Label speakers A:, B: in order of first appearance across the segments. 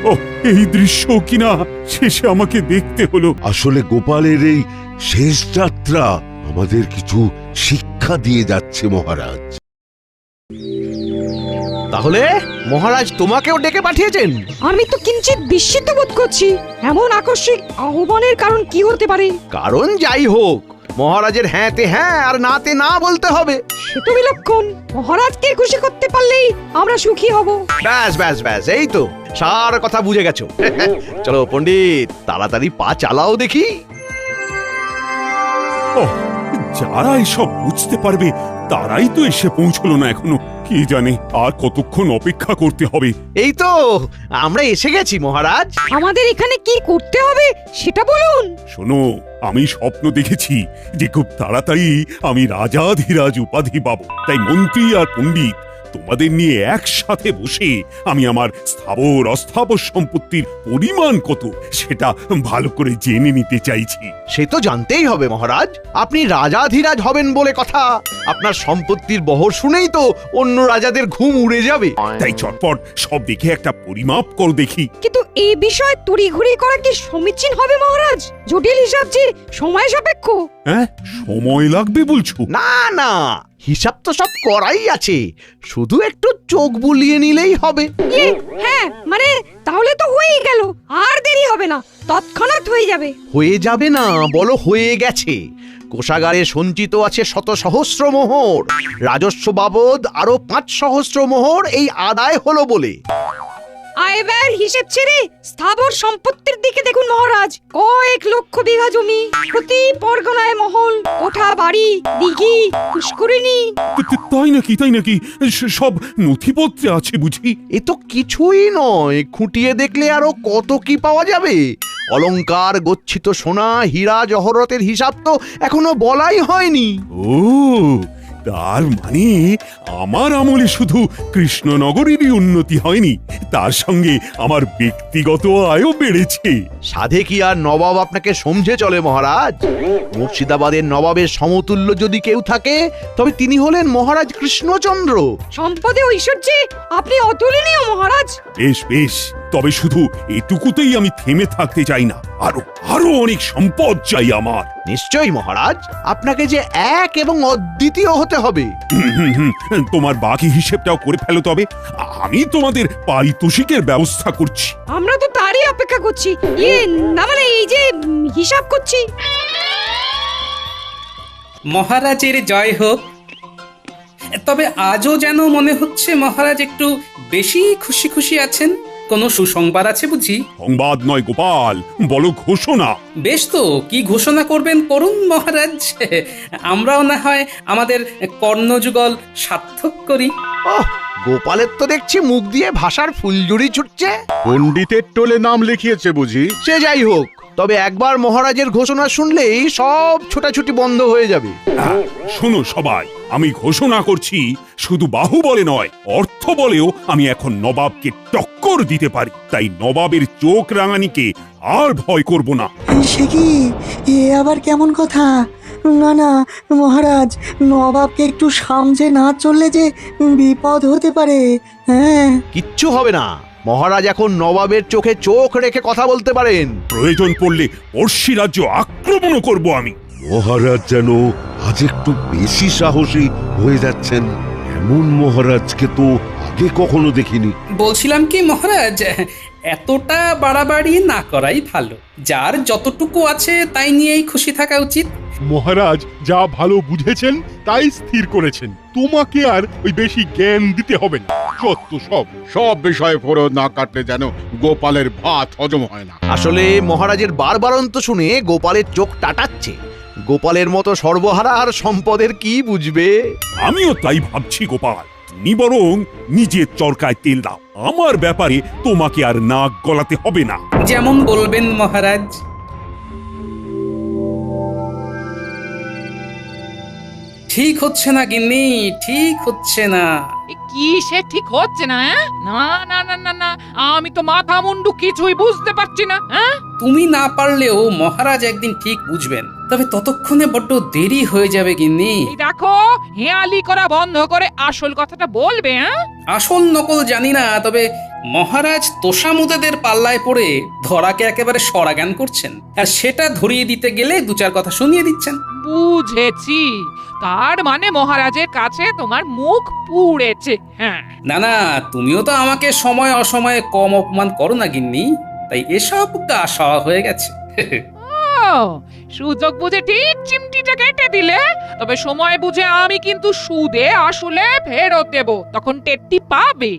A: ও, এই দৃশ্য কিনা শেষে আমাকে দেখতে হলো।
B: আসলে গোপালের এই শেষ যাত্রা আমাদের কিছু শিক্ষা দিয়ে যাচ্ছে মহারাজ।
C: তাহলে মহারাজ তোমাকেও ডেকে পাঠিয়েছেন?
D: আমি তো কিঞ্চিত বিস্মিত বোধ করছি। এমন আকস্মিক আহ্বানের কারণ কি হতে পারে?
C: কারণ যাই হোক, মহারাজের হ্যাঁতে হ্যাঁ আর নাতে না বলতে হবে।
D: সে তো বিলক্ষণ। মহারাজকে খুশি করতে পারলেই আমরা সুখী হব।
C: ব্যাস ব্যাস ব্যাস, এই তো সার কথা বুঝে গেছো। চলো পণ্ডিত, তাড়াতাড়ি পা চালাও দেখি।
A: ও, যারা এসব বুঝতে পারবে তারাই তো এসে পৌঁছলো না এখনো। কি জানে আর কতক্ষণ অপেক্ষা করতে হবে।
C: এই তো আমরা এসে গেছি মহারাজ।
D: আমাদের এখানে কি করতে হবে সেটা বলুন।
A: শোনো, আমি স্বপ্ন দেখেছি যে খুব তাড়াতাড়ি আমি রাজাধিরাজ উপাধি পাবো। তাই মন্ত্রী আর পণ্ডিত তোমাদের নিয়ে একসাথে বসে আমি আমার স্থাবর অস্থাবর সম্পত্তির পরিমাণ কত সেটা ভালো করে জেনে নিতে চাইছি।
C: সে তো জানতেই হবে মহারাজ, আপনি রাজাধিরাজ হবেন বলে কথা। আপনার সম্পত্তির বহর শুনেই তো অন্য রাজাদের ঘুম উড়ে যাবে।
A: তাই চটপট সব দেখে একটা পরিমাপ করো দেখি।
D: কিন্তু এই বিষয়ে তড়িঘড়ি করা কি সমীচীন হবে মহারাজ? জটিল হিসাব যে সময় সাপেক্ষ।
A: হ্যাঁ, সময় লাগবে বলছো?
C: না না, হিসাব তো সব করাই আছে, শুধু একটু চোখ বুলিয়ে নিলেই হবে।
D: হ্যাঁ, মানে তাহলে তো হয়েই গেল। আর দেরি হবে না, তৎক্ষণাৎ হয়ে যাবে।
C: হয়ে যাবে না, বলো হয়ে গেছে। কোষাগারে সঞ্চিত আছে শত সহস্র মোহর, রাজস্ব বাবদ আরো 5 সহস্র মোহর এই আদায় হলো বলে।
D: আয় ব্যয়ের হিসেব ছেড়ে স্থাবর সম্পত্তির দিকে দেখুন মহারাজ। কয়েক লক্ষ বিঘা জমি, প্রতি পরগনায় মহল, কোঠা বাড়ি, দিঘি, পুষ্করিণী।
A: তাই নাকি? তাই নাকি? সব নথিপত্রে আছে বুঝি?
C: এ তো কিছুই নয়, খুঁটিয়ে দেখলে আরো কত কি পাওয়া যাবে। অলংকার, গচ্ছিত সোনা, হীরা জহরতের হিসাব তো এখনো বলাই হয়নি।
A: ও, তার মানে আমার আমলে শুধু কৃষ্ণনগরেরই উন্নতি হয়নি, তার সঙ্গে আমার ব্যক্তিগত আয়ও বেড়েছে।
C: সাধে কি আর নবাব আপনাকে সমঝে চলে মহারাজ? মুর্শিদাবাদের নবাবের সমতুল্য যদি কেউ থাকে তবে তিনি হলেন মহারাজ কৃষ্ণচন্দ্র।
D: সম্পদে ঐশ্বর্যে আপনি অতুলনীয় মহারাজ।
A: বেশ বেশ, তবে শুধু এটুকুতেই আমি থেমে থাকতে চাই না, আরো আরো অনেক সম্পদ চাই আমার।
C: নিশ্চয়ই মহারাজ, আপনাকে যে এক এবং অদ্বিতীয় হতে হবে।
A: তোমার বাকি হিসেবটাও করে ফেলো তবে, আমি তোমাদের পারিতোষিকের ব্যবস্থা করছি।
D: আমরা তো তারই অপেক্ষা করছি। না মানে এই যে হিসাব করছি।
E: মহারাজের জয় হোক। তবে আজও যেন মনে হচ্ছে মহারাজ একটু বেশি খুশি খুশি আছেন। কোনো সুসংবাদ আছে বুঝি?
A: সংবাদ নয় গোপাল, বলো ঘোষণা।
E: বেশ তো, কি ঘোষণা করবেন করুন মহারাজ। আমরাও না হয় আমাদের কর্ণযুগল সার্থক করি।
C: ওহ, গোপালের তো দেখছি মুখ দিয়ে ভাষার ফুলঝুরি ছুটছে।
F: পণ্ডিতের টোলে নাম লিখিয়েছে বুঝি?
C: সে যাই হোক, তবে একবার মহারাজের ঘোষণা শুনলেই সব ছোটাছুটি বন্ধ হয়ে যাবে।
A: শোনো সবাই, আমি ঘোষণা করছি, শুধু বাহুবলে নয়, অর্থ বলেও আমি এখন নবাবকে টক্কর দিতে পারি। তাই নবাবের চোখ রাঙানিকে আর ভয় করব না।
G: সে কি? এ আবার কেমন কথা? না না মহারাজ, নবাবকে একটু সামজে না চললে যে বিপদ হতে পারে। হ্যাঁ,
C: কিচ্ছু হবে না, মহারাজ এখন নবাবের চোখে চোখ রেখে কথা বলতে পারেন।
A: প্রয়োজন পড়লে পড়শি রাজ্য আক্রমণও করব আমি।
B: মহারাজ যেন আজ একটু বেশি সাহসী হয়ে যাচ্ছেন। এমন মহারাজকে তো আগে কখনো দেখিনি।
E: বলছিলাম কি মহারাজ, এতটা বাড়াবাড়ি না করাই ভালো। যার যতটুকু আছে তাই নিয়েই খুশি থাকা উচিত।
F: মহারাজ যা ভালো বুঝেছেন তাই স্থির করেছেন, তোমাকে আর ওই বেশি জ্ঞান দিতে হবে না। সত্য সব বিষয়ে ফোড় না কাটলে যেন গোপালের ভাত হজম হয় না।
C: আসলে মহারাজের বারবারন্ত শুনে গোপালের চোখ টাটাচ্ছে। গোপালের মতো সর্বহারা আর সম্পদের কি বুঝবে?
A: আমিও তাই ভাবছি গোপাল, তুমি বরং নিজের চরকায় তেল দাও। আমার ব্যাপারে তোমাকে আর নাক গলাতে হবে না।
E: যেমন বলবেন মহারাজ। ঠিক হচ্ছে না গিন্নি, ঠিক হচ্ছে না।
H: কি সে ঠিক হচ্ছে না? না না না না না, আমি তো মাথা মুন্ডু কিছুই বুঝতে পারছি না।
E: তুমি না পারলেও মহারাজ একদিন ঠিক বুঝবেন, তবে ততক্ষণে বড্ড দেরি হয়ে যাবে গিন্নি।
H: এই দেখো, হেয়ালি করা বন্ধ করে আসল কথাটা বলবে।
E: আসল নকল জানি না, তবে মহারাজ তোষামুদেদের পাল্লায় পড়ে ধরাকে একেবারে সরাজ্ঞান করছেন, আর সেটা ধরিয়ে দিতে গেলে দু চার কথা শুনিয়ে দিচ্ছেন।
H: বুঝেছি, তার মানে মহারাজের কাছে তোমার মুখ পুড়েছে। হ্যাঁ,
E: না না, তুমিও তো আমাকে সময় অসময়ে কম অপমান করো না গিন্নি, তাই এসব গা সওয়া হয়ে গেছে।
H: ও, সুযোগ বুঝে ঠিক চিমটিটা কেটে দিলে। তবে সময় বুঝে আমি কিন্তু সুদে আসলে ফেরত দেব, তখন টেরটি পাবে।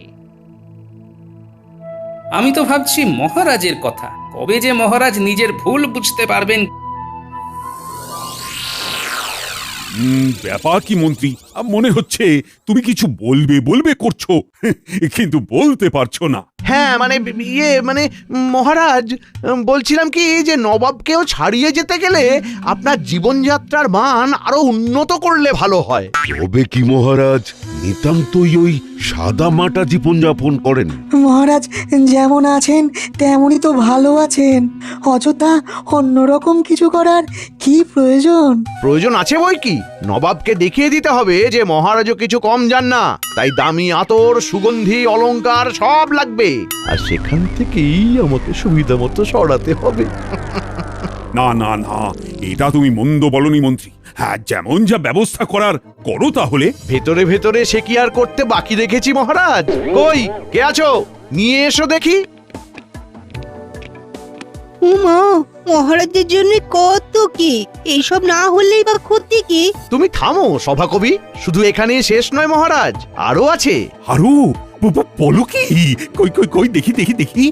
E: আমি তো ভাবছি মহারাজের কথা, কবে যে মহারাজ নিজের ভুল বুঝতে পারবেন।
A: ব্যাপার কি মন্ত্রী, মনে হচ্ছে তুমি কিছু বলবে করছো, কিন্তু বলতে পারছো না।
C: হ্যাঁ মানে মানে মহারাজ, বলছিলাম কি যে নবাবকেও ছাড়িয়ে যেতে গেলে আপনার জীবনযাত্রার মান আরো উন্নত করলে ভালো হয়।
B: তবে কি মহারাজ নিতান্তই ওই সাদা মাটা জীবনযাপন করেন?
G: মহারাজ যেমন আছেন তেমনই তো ভালো আছেন, অযথা অন্যরকম কিছু করার কি প্রয়োজন?
C: প্রয়োজন আছে বই কি, নবাবকে দেখিয়ে দিতে হবে যে মহারাজও কিছু কম যান না, তাই দামি আতর, সুগন্ধি, অলংকার সব লাগবে, আর সেখান থেকেই আমাকে সুবিধা মতো সরাতে হবে।
A: না না না, এটা তুমি মন্দ বলনি মন্ত্রী। হ্যাঁ, যেমন যা ব্যবস্থা করার করো তাহলে।
C: ভেতরে ভেতরে সে কি আর করতে বাকি রেখেছি মহারাজ? কই কে আছো, নিয়ে এসো দেখি।
I: উমা, মহারাজের জন্য কত কি, এইসব না হলেই বা ক্ষতি কি?
C: তুমি থামো সভাকবি, শুধু এখানেই শেষ নয় মহারাজ, আরো আছে।
A: আরো বলো কি? কই কই কই, দেখি দেখি দেখি।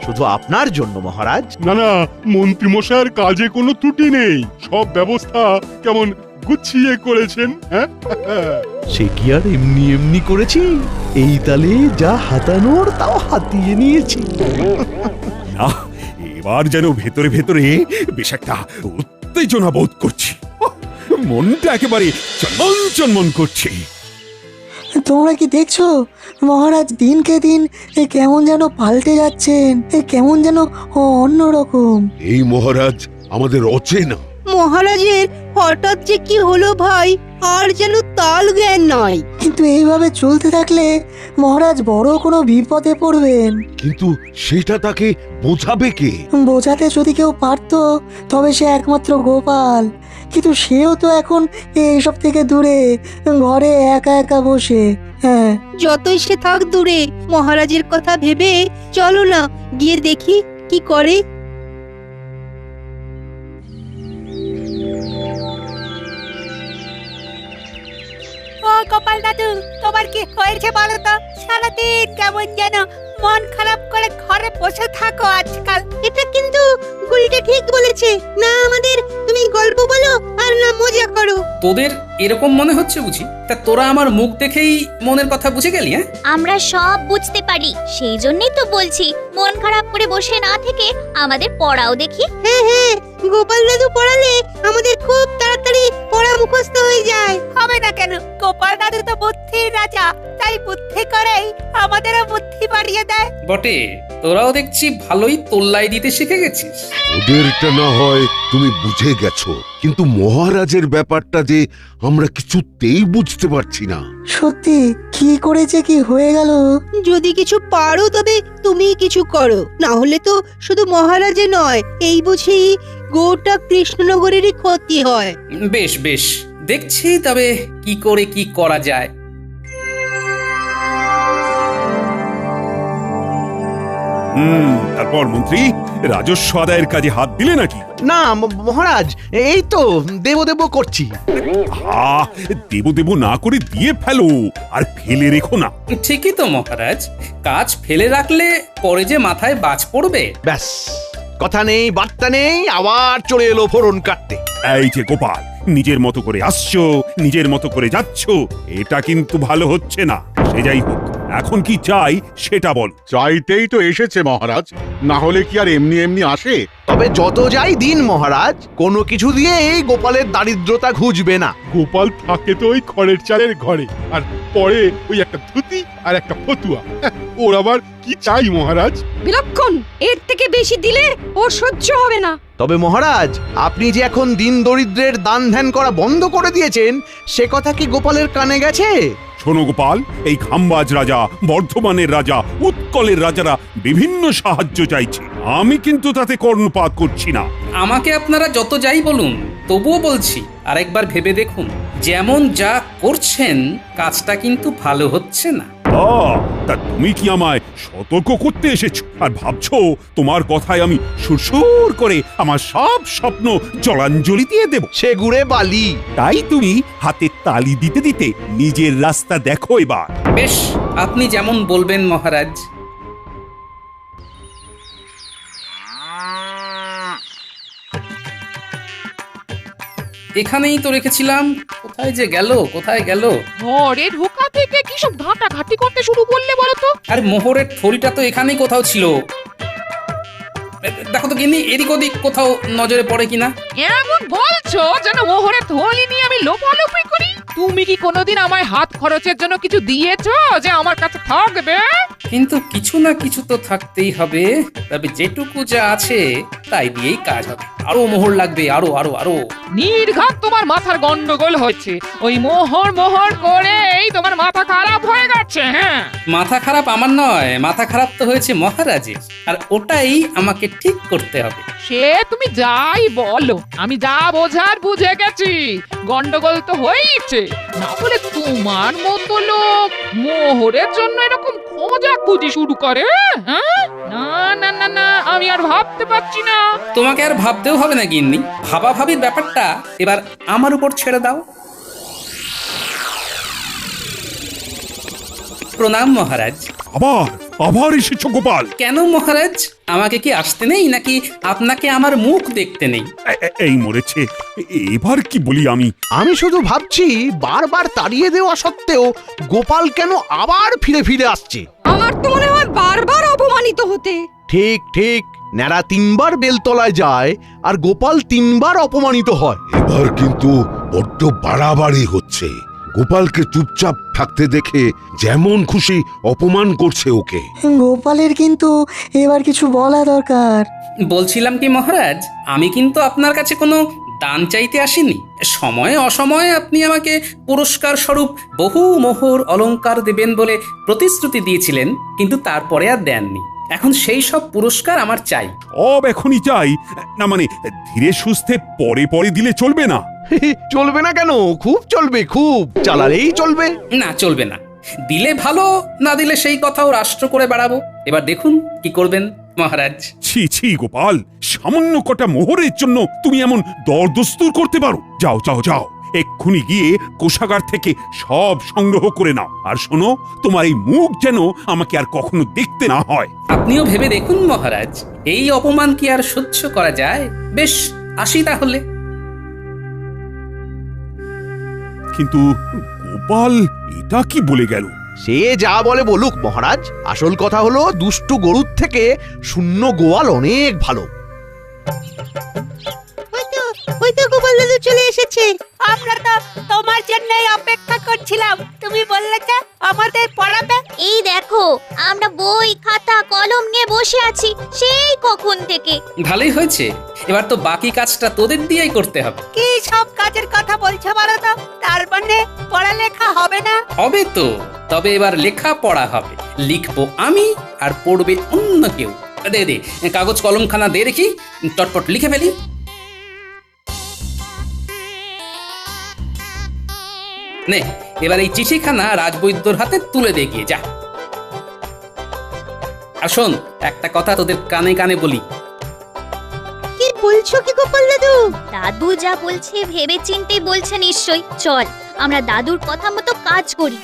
C: শুধু আপনার জন্য মহারাজ।
F: না না, মন্ত্রী মশাইয়ের কাজে কোনো ত্রুটি নেই, সব ব্যবস্থা কেমন গুছিয়ে করেছেন। হ্যাঁ,
C: সে কি আর এমনি এমনি করেছি, এই তালে যা হাতানোর তাও হাতিয়ে নিয়েছি।
A: না, এবার যেন ভেতরে ভেতরে বেশ একটা উত্তেজনা বোধ করছি, মনটা একেবারে চনমন চনমন করছে।
G: তোমরা কি দেখছো মহারাজ দিনকে দিন কেমন যেন পাল্টে যাচ্ছেন, কেমন যেন অন্যরকম।
B: এই মহারাজ আমাদের অচেনা।
I: মহারাজের হঠাৎ যে কি হলো ভাই, আর যেন তাল জ্ঞান নয়।
G: কিন্তু এইভাবে চলতে থাকলে মহারাজ বড় কোনো বিপদে পড়বেন।
B: কিন্তু সেটা তাকে বোঝাবে কে?
G: বোঝাতে যদি কেউ পারতো তবে সে একমাত্র গোপাল, কিন্তু সেও তো এখন এইসব থেকে দূরে, ঘরে একা একা বসে। হ্যাঁ,
I: যতই সে থাক দূরে, মহারাজের কথা ভেবে চলো না গিয়ে দেখি কি করে। ও গোপাল দাদু, তোমার কি হয়েছে বলো তো? সারাদিন কেমন যেন মন খারাপ করে ঘরে বসে থাকো আজকাল। এটা কিন্তু গুলটে ঠিক বলেছে না, আমাদের তুমি গল্প বলো আর না মজা করো।
E: তোদের এরকম মনে হচ্ছে বুঝি? তা তোরা আমার মুখ দেখেই মনের কথা বুঝে গেলি? হ্যাঁ,
J: আমরা সব বুঝতে পারি, সেই জন্যই তো বলছি মন খারাপ করে বসে না থেকে আমাদের পড়াও দেখি।
I: হ্যাঁ হ্যাঁ, গোপাল দাদু পড়ালে আমাদের খুব তাড়াতাড়ি পড়া মুখস্থ হয়ে যায়। হবে না কেন, গোপাল দাদু তো বুদ্ধির রাজা, তাই বুদ্ধি করেই আমাদেরও বুদ্ধি বাড়িয়ে দেয়।
E: বটে, তোরাও দেখছি ভালোই তোল্লাই দিতে শিখে গেছিস।
B: ওদেরটা না হয় তুমি বুঝে গেছো, কিন্তু মহারাজের ব্যাপারটা যে আমরা কিছুতেই বুঝতে পারছি না।
G: সত্যি কি করেছে কি হয়ে গেল?
I: যদি কিছু পারো তবে তুমি কিছু করো, না হলে তো শুধু মহারাজে নয়, এই বুঝি গোটা কৃষ্ণনগরেরই ক্ষতি হয়।
E: বেশ বেশ, দেখছি তবে কি করে কি করা যায়।
A: তারপর মন্ত্রী রাজস্ব আদায়ের কাজে হাত দিলে নাকি?
C: না মহারাজ, এই তো দেব দেব করছি।
A: দেব দেব না করে দিয়ে ফেলো, আর ফেলে রেখো না।
E: ঠিকই তো মহারাজ, কাজ ফেলে রাখলে পরে যে মাথায় বাজ পড়বে।
C: ব্যাস, কথা নেই বার্তা নেই, আবার চলে এলো ফোড়ন কাটতে।
A: এই যে গোপাল, নিজের মতো করে আসছো, নিজের মতো করে যাচ্ছ, এটা কিন্তু ভালো হচ্ছে না। সে যাই হোক, এখন কি চাই সেটা বল।
F: চাইতেই তো এসেছে মহারাজ, না হলে কি আর এমনি এমনি আসে?
C: তবে যত যাই দিন মহারাজ, কোনো কিছু দিয়ে এই গোপালের দারিদ্রতা ঘুচবে না।
F: গোপাল থাকে তো ওই খড়ের চালের ঘরে, আর পরে ওই একটা ধুতি আর একটা ফতুয়া। ওর আবার কি চাই মহারাজ?
D: বিলক্ষণ, এর থেকে বেশি দিলে ওর সহ্য হবে না।
C: তবে মহারাজ, আপনি যে এখন দিন দরিদ্রের দান ধ্যান করা বন্ধ করে দিয়েছেন, সে কথা কি গোপালের কানে গেছে?
A: শোনো গোপাল, এই খাম্বাজ রাজা, বর্ধমানের রাজা, উৎকলের রাজারা বিভিন্ন সাহায্য চাইছে। আমি কিন্তু তাতে কর্ণপাত করছি না।
E: আমাকে আপনারা যত যাই বলুন, তবুও বলছি আরেকবার ভেবে দেখুন, যেমন যা করছেন কাজটা কিন্তু ভালো হচ্ছে না।
A: তা তুমি কি আমায় সতর্ক করতে এসেছো আর ভাবছো তোমার কথায় আমি সুরসুর করে আমার সব স্বপ্ন জলাঞ্জলি দিয়ে দেব?
C: সে গুড়ে বালি।
A: তাই তুমি হাতে তালি দিতে দিতে নিজের রাস্তা দেখো এবার।
E: বেশ, আপনি যেমন বলবেন মহারাজ। এখানেই তো রেখেছিলাম, কোথায় যে গেল, কোথায় গেল?
H: ঘরে ঢোকা থেকে কি সব ঘাটাঘাটি করতে শুরু করলে বলো তো?
E: আর মোহরের থলিটা তো এখানেই কোথাও ছিল। দেখো তো গিন্নি, এদিক ওদিক কোথাও নজরে পড়ে কিনা।
H: এমন বলছো যেন মোহরের থলি নিয়ে আমি লোপালোপি করি। তুমি কি কোনোদিন আমায় হাত খরচের জন্য কিছু দিয়েছো যে আমার কাছে থাকবে?
E: কিন্তু কিছু না কিছু তো থাকতেই হবে। তবে যেটুকু যা আছে তাই দিয়েই কাজ হবে। আরো মোহর লাগবে, আরো আরো আরো।
H: নির্ঘাত তোমার মাথার গন্ডগোল হচ্ছে। ওই মোহর মোহর করেই তোমার মাথা খারাপ হয়ে গেছে। হ্যাঁ,
E: মাথা খারাপ আমার নয়, মাথা খারাপ তো হয়েছে মহারাজের, আর ওটাই আমাকে ঠিক করতে হবে।
H: সে তুমি যাই বলো, আমি যা বোঝার বুঝে গেছি। গন্ডগোল তো হয়েছে, না বলে তোমার মতো লোক মোহরের জন্য এরকম খোঁজাখুঁজি শুরু করে? হ্যাঁ, না না না না, আমি আর ভাবতে পারছি না।
E: তোমাকে আর ভাবতেও হবে না গিন্নি, ভাবাভাবির ব্যাপারটা এবার আমার উপর ছেড়ে দাও। প্রণাম মহারাজ।
A: আবার আবার এসেছো গোপাল?
E: কেন মহারাজ, আমাকে কি আসতে নেই নাকি আপনাকে আমার মুখ দেখতে নেই?
A: এই মরেছে, এবার কি বলি আমি?
C: আমি শুধু ভাবছি, বারবার তাড়িয়ে দেওয়া সত্ত্বেও গোপাল কেন আবার ফিরে ফিরে আসছে।
D: আমার তো মনে হয় বারবার অপমানিত হতে।
C: ঠিক ঠিক, ন্যাড়া 3বার বেলতলায় যায় আর গোপাল 3বার অপমানিত হয়।
B: এবার কিন্তু বড্ড বাড়াবাড়ি হচ্ছে। গোপালকে চুপচাপ থাকতে দেখে যেমন খুশি অপমান করছে ওকে।
G: গোপালের কিন্তু এবার কিছু বলা দরকার।
E: বলছিলাম কি মহারাজ, আমি কিন্তু আপনার কাছে কোনো দান চাইতে আসিনি। সময়ে অসময়ে আপনি আমাকে পুরস্কার স্বরূপ বহু মোহর অলংকার দেবেন বলে প্রতিশ্রুতি দিয়েছিলেন, কিন্তু তারপরে আর দেননি। এখন সেই সব পুরস্কার আমার চাই।
A: এখনই চাই না? মানে ধীরে সুস্থে পরে পরে দিলে চলবে না?
C: চলবে না কেন? খুব চলবে, খুব চালালেই চলবে।
E: না, চলবে না। দিলে ভালো, না দিলে সেই কথাও রাষ্ট্র করে বেড়াবো। এবার দেখুন কি করবেন মহারাজ।
A: ছি ছি গোপাল, সামান্য কটা মোহরের জন্য তুমি এমন দরদস্তুর করতে পারো? যাও যাও যাও, এক্ষুনি গিয়ে কোষাগার থেকে সব সংগ্রহ করে নাও। আর শোনো, তোমার এই মুখ যেন আমাকে আর কখনো দেখতে না হয়।
E: আপনিও ভেবে দেখুন মহারাজ, এই অপমান কি আর সহ্য করা যায়? বেশ, আসি তাহলে।
A: কিন্তু গোপাল এটা কি বলে গেল?
C: সে যা বলে বলুক মহারাজ, আসল কথা হলো দুষ্টু গরুর থেকে শূন্য গোয়াল অনেক ভালো।
I: ওই তো গোপাল দাদু চলে এসেছে। আমরা তো তোমার জন্যই অপেক্ষা করছিলাম। তুমি বললে যে আমাদের পড়াবে।
J: এই দেখো, আমরা বই খাতা কলম নিয়ে বসে আছি সেই কখন থেকে।
E: ভালোই হয়েছে, এবার তো বাকি কাজটা তোদের দিয়েই করতে হবে।
I: কি সব কাজের কথা বলছো বলো তো? তার মানে পড়ালেখা হবে না?
E: হবে তো, তবে এবার লেখা পড়া হবে। লিখবো আমি আর পড়বে অন্য কেউ। দে দে কাগজ কলমখানা দে দেখি, চটপট লিখে ফেলি। নে, এবার এই চিঠিখানা রাজবৈদ্যর হাতে তুলে দে গিয়ে, যা। আর শোন, একটা কথা তোদের কানে কানে বলি।
I: কি বলছো কি গোপাল দাদু?
J: দাদু যা বলছে ভেবে চিন্তে বলছে নিশ্চয়ই। চল, আমরা দাদুর কথা মতো কাজ করি।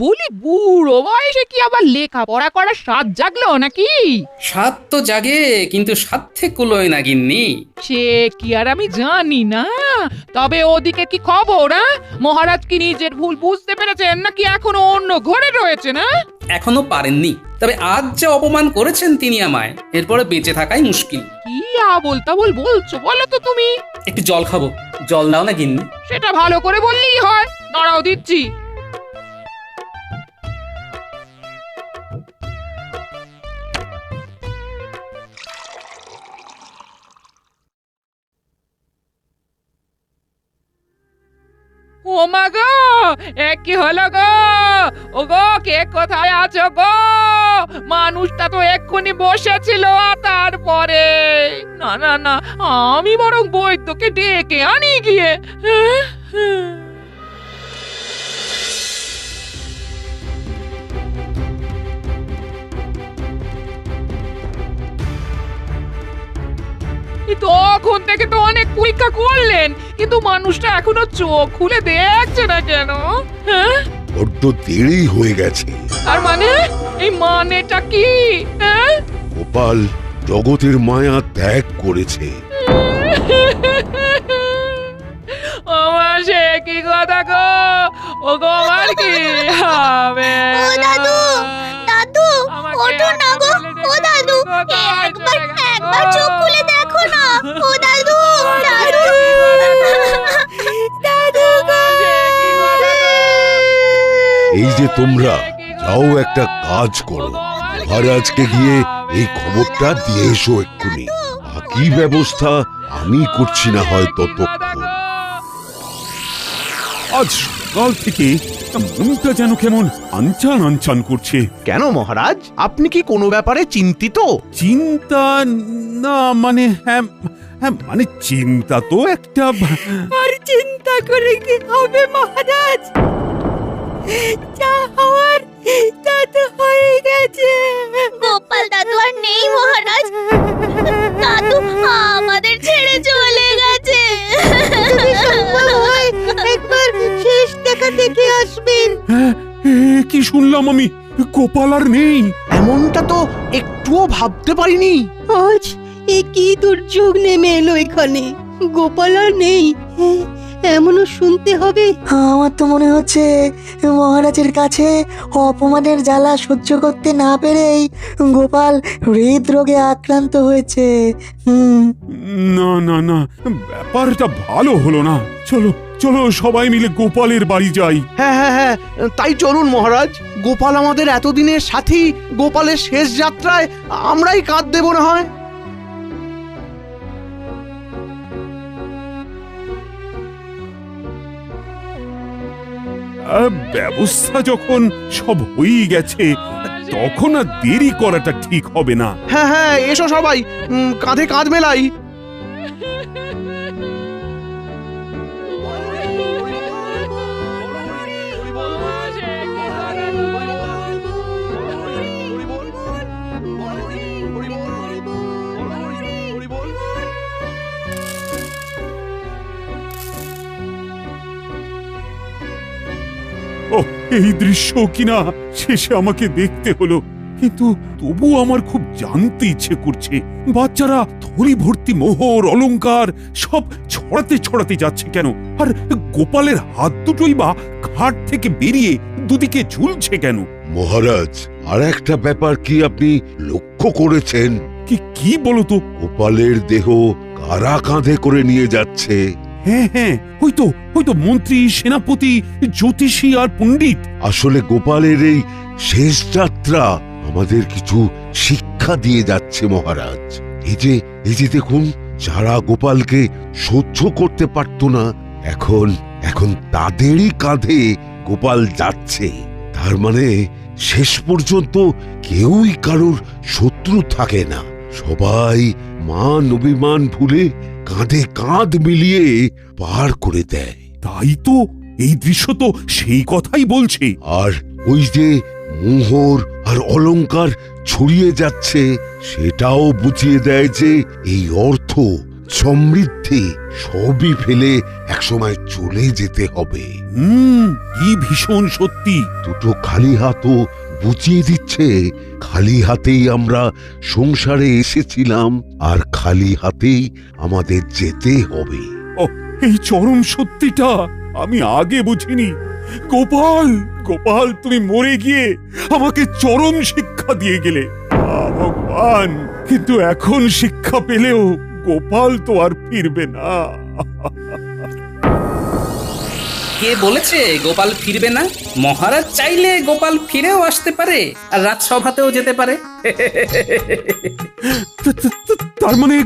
H: বলি, বুড়ো বয়সে কি আবার লেখাপড়া করার স্বাদ জাগলো নাকি?
E: স্বাদ তো জাগে, কিন্তু সাধ্যে কুলোয় না গিন্নি।
H: সে কি আর আমি জানি না। তবে ওদিকে কি খবর? মহারাজ কি নিজের ভুল বুঝতে পেরেছেন নাকি এখনো অন্য ঘরে রয়েছে? না,
E: এখনো পারেননি। তবে আজ যে অপমান করেছেন তিনি আমায়, এরপরে বেঁচে থাকাই মুশকিল।
H: কি আবোল তাবোল বলছো বলো তো তুমি?
E: একটু জল খাবো, জল দাও না গিন্নি।
H: সেটা ভালো করে বললেই হয়। দাঁড়াও, দিচ্ছি। ও মা গো, এ কি হলো গো? ও গো, কে কোথায় আছো গো? মানুষটা তো এক্ষুনি বসেছিল, তারপরে না না না, আমি বরং বৈদ্যকে ডেকে আনি গিয়ে। তখন থেকে তো অনেক পরীক্ষা করলেন, কিন্তু মানুষটা এখনো চোখ খুলে দেখছে না কেন? হ্যাঁ,
B: বড্ড দেরি হয়ে গেছে।
H: আর মানে এই মানেটা কি? হ্যাঁ,
B: গোপাল জগতের মায়া ত্যাগ করেছে।
H: আমার সে কি কথা গো? ও গো, আমার কি হবে?
J: ও দাদু, দাদু, ওঠো না গো। ও দাদু, একবার চোখ খুলে দেখো না। ও দাদু, দাদু, দাদু গো।
B: এই যে তোমরা যাও, একটা কাজ করো, মহারাজকে গিয়ে এই খবরটা দিয়ে এসো এক্ষুনি। বাকি ব্যবস্থা আমি করছি না হয় ততক্ষণ।
A: আজ সকাল থেকে মনটা যেন কেমন আনচান আনচান করছে।
C: কেন মহারাজ, আপনি কি কোনো ব্যাপারে চিন্তিত?
A: চিন্তা না, মানে হ্যাঁ হ্যাঁ, মানে চিন্তা তো একটা।
I: আর চিন্তা করে কি হবে মহারাজ? যা হওয়ার তা তো হয়ে গেছে।
J: গোপাল দাদু আর নেই মহারাজ। দাদু আমাদের ছেড়ে চলে গেছে।
I: একবার শেষ দেখা দেখে আসবেন।
A: হ্যাঁ, কি শুনলাম আমি? গোপাল আর নেই?
C: এমনটা তো একটুও ভাবতে পারিনি।
I: আজ এ কি দুর্যোগ নেমে এলো এখানে, গোপাল আর নেই, এমনও শুনতে হবে।
G: আমার তো মনে হচ্ছে মহারাজের কাছে অপমানের জ্বালা সহ্য করতে না পেরেই গোপাল হৃদরোগে আক্রান্ত হয়েছে।
A: না না না, ব্যাপারটা ভালো হলো না। চলো চলো, সবাই মিলে গোপালের বাড়ি যাই।
C: হ্যাঁ হ্যাঁ হ্যাঁ, তাই চলুন মহারাজ। গোপাল আমাদের এতদিনের সাথী, গোপালের শেষ যাত্রায় আমরাই কাঁধ দেব না হয়।
A: ব্যবস্থা যখন সব হয়েই গেছে, তখন আর দেরি করাটা ঠিক হবে না।
C: হ্যাঁ হ্যাঁ, এসো সবাই, কাঁধে কাঁধ মেলাই।
A: ও, এই দৃশ্য কিনা শেষে আমাকে দেখতে হলো, কিন্তু তবু আমার খুব জানতে ইচ্ছে করছে, বাচ্চারা থলি ভর্তি মোহর অলংকার সব ছড়াতে ছড়াতে যাচ্ছে কেন? আর গোপালের হাত দুটোই বা খাট থেকে বেরিয়ে দুদিকে ঝুলছে কেন?
B: মহারাজ, আর একটা ব্যাপার কি আপনি লক্ষ্য করেছেন?
A: কি বলো তো?
B: গোপালের দেহ কারা কাঁধে করে নিয়ে যাচ্ছে?
A: হ্যাঁ হ্যাঁ, হয়তো মন্ত্রী, সেনাপতি, জ্যোতিষী আর পণ্ডিত।
B: আসলে গোপালের এই শেষ যাত্রা আমাদের কিছু শিক্ষা দিয়ে যাচ্ছে মহারাজ। এই যে দেখুন, যারা গোপালকে সহ্য করতে পারত না, এখন তাদেরই কাঁধে গোপাল যাচ্ছে। তার মানে শেষ পর্যন্ত কেউই কারোর শত্রু থাকে না, সবাই মান অভিমান ভুলে কাঁধে কাঁধ মিলিয়ে পার করে দেয়।
A: তাই তো, এই দৃশ্য তো সেই কথাই বলছে।
B: আর ওই যে মোহর আর অলংকার ছড়িয়ে যাচ্ছে, সেটাও বুঝিয়ে দেয় যে এই অর্থ, সমৃদ্ধি সবই ফেলে একসময় চলে যেতে হবে।
A: কি ভীষণ সত্যি।
B: দুটো খালি হাতও বুঝিয়ে দিচ্ছে, খালি হাতেই আমরা সংসারে এসেছিলাম, আর খালি হাতেই আমাদের যেতে হবে।
A: এই চরম সত্যিটা আমি আগে বুঝিনি। গোপাল, তুমি মরে গিয়ে আমাকে চরম শিক্ষা দিয়ে গেলে। ভগবান, কিন্তু এখন শিক্ষা পেলেও গোপাল তো আর ফিরবে না।
E: কে বলেছে গোপাল ফিরবে না? মহারাজ চাইলে গোপাল ফিরেও আসতে পারে আর রাজসভাতেও যেতে পারে।
A: তার মানে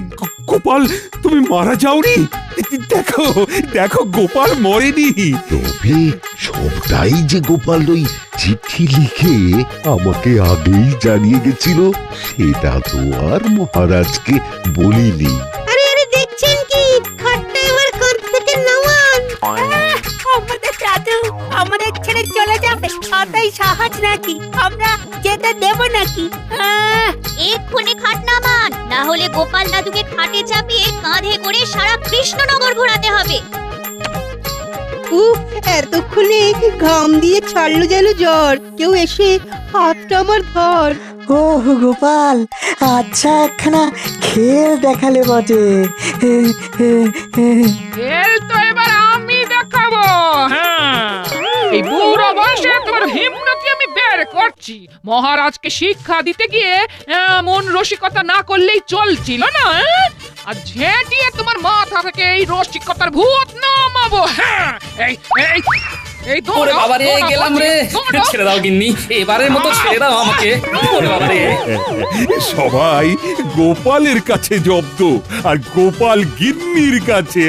A: গোপাল তুমি মারা যাওনি? দেখো দেখো গোপাল মরেনি।
B: তবে সবটাই যে গোপাল ওই চিঠি লিখে আমাকে আগেই জানিয়ে গেছিল সেটা তো আর মহারাজকে বলিনি।
I: আরে আরে দেখছেন কি খাটটা এবার কোথা থেকে নামান। আমাদের দাদু আমাদের ছেড়ে চলে যাবে তাই সাহস নাকি আমরা যেতে দেব নাকি?
J: এক্ষুনি খাট নামান, না হলে গোপাল দাদুকে খাটে চাপিয়ে কাঁধে করে সারা কৃষ্ণনগর ঘোরাতে হবে।
I: উফ, এতক্ষণে ঘাম দিয়ে ছাড়লো যেন জ্বর। কেউ এসে হাতটা আমার ধর।
G: ও গোপাল, আচ্ছা একখানা খেল দেখালে বটে।
H: খেল তো এবার আমি দেখাবো। হ্যাঁ, এই বুড়ো বয়সে তোমার হিম্মতি আমি বের করছি। মহারাজকে শিক্ষা দিতে গিয়ে এমন রসিকতা না করলেই চলছিল না। আর ঝেঁটিয়ে তোমার মাথা থেকে এই রসিকতার ভূত নামাবো। হ্যাঁ, এই এই এই
E: ওরে বাবা রে, গেলাম রে। ছেড়ে দাও গিন্নি, এবারের মতো ছেড়ে দাও আমাকে। ওরে বাবা রে।
A: সবাই গোপালের কাছে জব্দ আর গোপাল গিন্নির কাছে।